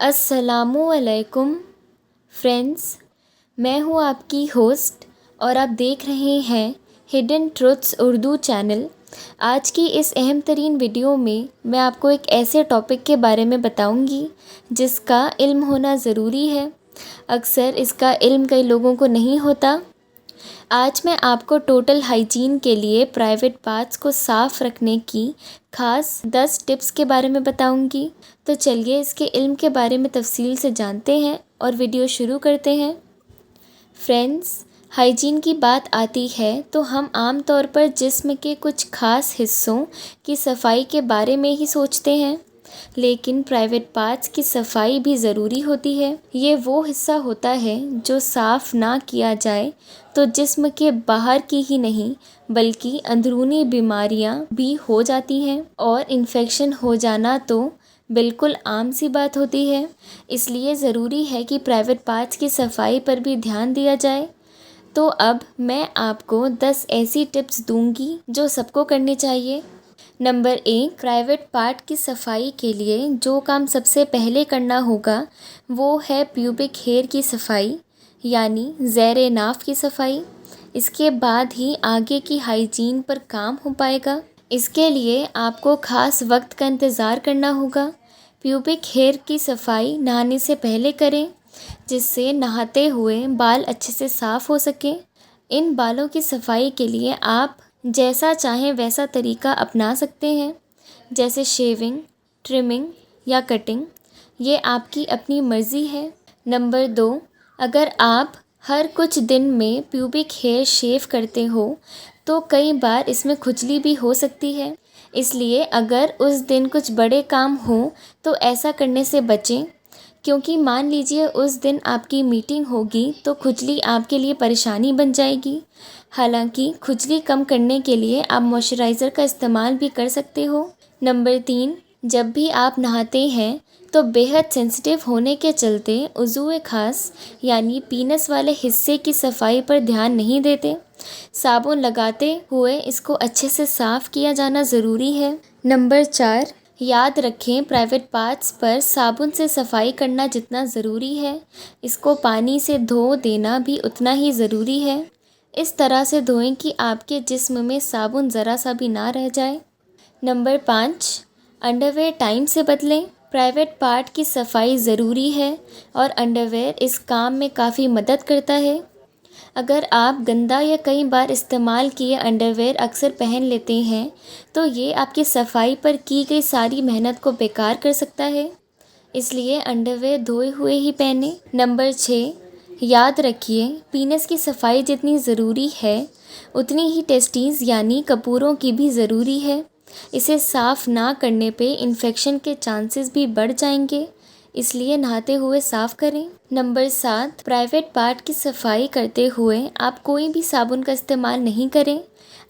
अस्सलामुअलैकुम फ्रेंड्स, मैं हूँ आपकी होस्ट और आप देख रहे हैं हिडन ट्रुथ्स उर्दू चैनल। आज की इस अहम तरीन वीडियो में मैं आपको एक ऐसे टॉपिक के बारे में बताऊंगी जिसका इल्म होना ज़रूरी है। अक्सर इसका इल्म कई लोगों को नहीं होता। आज मैं आपको टोटल हाइजीन के लिए प्राइवेट पार्ट्स को साफ़ रखने की ख़ास 10 टिप्स के बारे में बताऊंगी। तो चलिए इसके इल्म के बारे में तफसील से जानते हैं और वीडियो शुरू करते हैं। फ्रेंड्स, हाइजीन की बात आती है तो हम आम तौर पर जिस्म के कुछ ख़ास हिस्सों की सफाई के बारे में ही सोचते हैं, लेकिन प्राइवेट पार्ट्स की सफाई भी ज़रूरी होती है। ये वो हिस्सा होता है जो साफ़ ना किया जाए तो जिस्म के बाहर की ही नहीं बल्कि अंदरूनी बीमारियां भी हो जाती हैं और इन्फेक्शन हो जाना तो बिल्कुल आम सी बात होती है। इसलिए ज़रूरी है कि प्राइवेट पार्ट्स की सफाई पर भी ध्यान दिया जाए। तो अब मैं आपको 10 ऐसी टिप्स दूंगी जो सबको करनी चाहिए। नंबर 1, प्राइवेट पार्ट की सफाई के लिए जो काम सबसे पहले करना होगा वो है प्यूबिक हेयर की सफाई, यानी ज़ेरे नाफ की सफाई। इसके बाद ही आगे की हाइजीन पर काम हो पाएगा। इसके लिए आपको ख़ास वक्त का इंतज़ार करना होगा। प्यूबिक हेयर की सफाई नहाने से पहले करें, जिससे नहाते हुए बाल अच्छे से साफ़ हो सके। इन बालों की सफाई के लिए आप जैसा चाहें वैसा तरीका अपना सकते हैं, जैसे शेविंग, ट्रिमिंग या कटिंग। ये आपकी अपनी मर्ज़ी है। नंबर 2, अगर आप हर कुछ दिन में प्यूबिक हेयर शेव करते हो तो कई बार इसमें खुजली भी हो सकती है। इसलिए अगर उस दिन कुछ बड़े काम हो तो ऐसा करने से बचें, क्योंकि मान लीजिए उस दिन आपकी मीटिंग होगी तो खुजली आपके लिए परेशानी बन जाएगी। हालांकि खुजली कम करने के लिए आप मॉइस्चराइज़र का इस्तेमाल भी कर सकते हो। नंबर 3, जब भी आप नहाते हैं तो बेहद सेंसिटिव होने के चलते उज़्वे ख़ास यानी पीनस वाले हिस्से की सफाई पर ध्यान नहीं देते। साबुन लगाते हुए इसको अच्छे से साफ़ किया जाना ज़रूरी है। नंबर 4, याद रखें प्राइवेट पार्ट्स पर साबुन से सफाई करना जितना ज़रूरी है, इसको पानी से धो देना भी उतना ही ज़रूरी है। इस तरह से धोएं कि आपके जिस्म में साबुन ज़रा सा भी ना रह जाए। नंबर 5, अंडरवेयर टाइम से बदलें। प्राइवेट पार्ट की सफाई ज़रूरी है और अंडरवेयर इस काम में काफ़ी मदद करता है। अगर आप गंदा या कई बार इस्तेमाल किए अंडरवेयर अक्सर पहन लेते हैं तो ये आपकी सफाई पर की गई सारी मेहनत को बेकार कर सकता है। इसलिए अंडरवेयर धोए हुए ही पहने। नंबर 6, याद रखिए पीनस की सफाई जितनी ज़रूरी है उतनी ही टेस्टीज़ यानी कपूरों की भी ज़रूरी है। इसे साफ़ ना करने पे इन्फेक्शन के चांसेस भी बढ़ जाएंगे, इसलिए नहाते हुए साफ़ करें। नंबर 7, प्राइवेट पार्ट की सफाई करते हुए आप कोई भी साबुन का इस्तेमाल नहीं करें।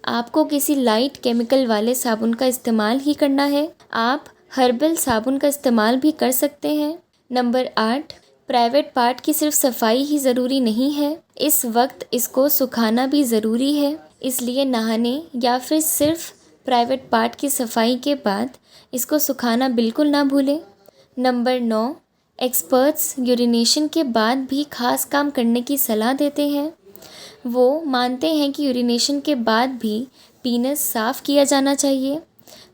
आपको किसी लाइट केमिकल वाले साबुन का इस्तेमाल ही करना है। आप हर्बल साबुन का इस्तेमाल भी कर सकते हैं। नंबर 8, प्राइवेट पार्ट की सिर्फ सफाई ही ज़रूरी नहीं है, इस वक्त इसको सुखाना भी ज़रूरी है। इसलिए नहाने या फिर सिर्फ प्राइवेट पार्ट की सफाई के बाद इसको सुखाना बिल्कुल ना भूलें। नंबर 9, एक्सपर्ट्स यूरिनेशन के बाद भी ख़ास काम करने की सलाह देते हैं। वो मानते हैं कि यूरिनेशन के बाद भी पीनस साफ़ किया जाना चाहिए,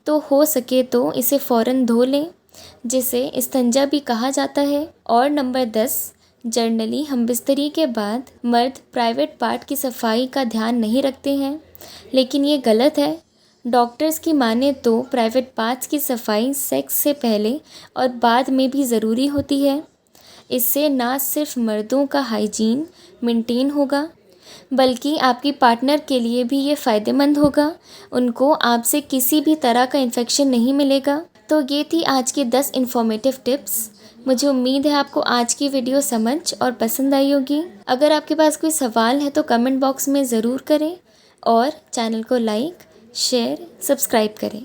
तो हो सके तो इसे फ़ौरन धो लें, जिसे इस्तंजा भी कहा जाता है। और नंबर 10, जनरली हम बिस्तरी के बाद मर्द प्राइवेट पार्ट की सफाई का ध्यान नहीं रखते हैं, लेकिन ये गलत है। डॉक्टर्स की माने तो प्राइवेट पार्ट्स की सफाई सेक्स से पहले और बाद में भी ज़रूरी होती है। इससे ना सिर्फ मर्दों का हाइजीन मेंटेन होगा बल्कि आपकी पार्टनर के लिए भी ये फ़ायदेमंद होगा। उनको आपसे किसी भी तरह का इन्फेक्शन नहीं मिलेगा। तो ये थी आज की 10 इन्फॉर्मेटिव टिप्स। मुझे उम्मीद है आपको आज की वीडियो समझ और पसंद आई होगी। अगर आपके पास कोई सवाल है तो कमेंट बॉक्स में ज़रूर करें और चैनल को लाइक, शेयर, सब्सक्राइब करें।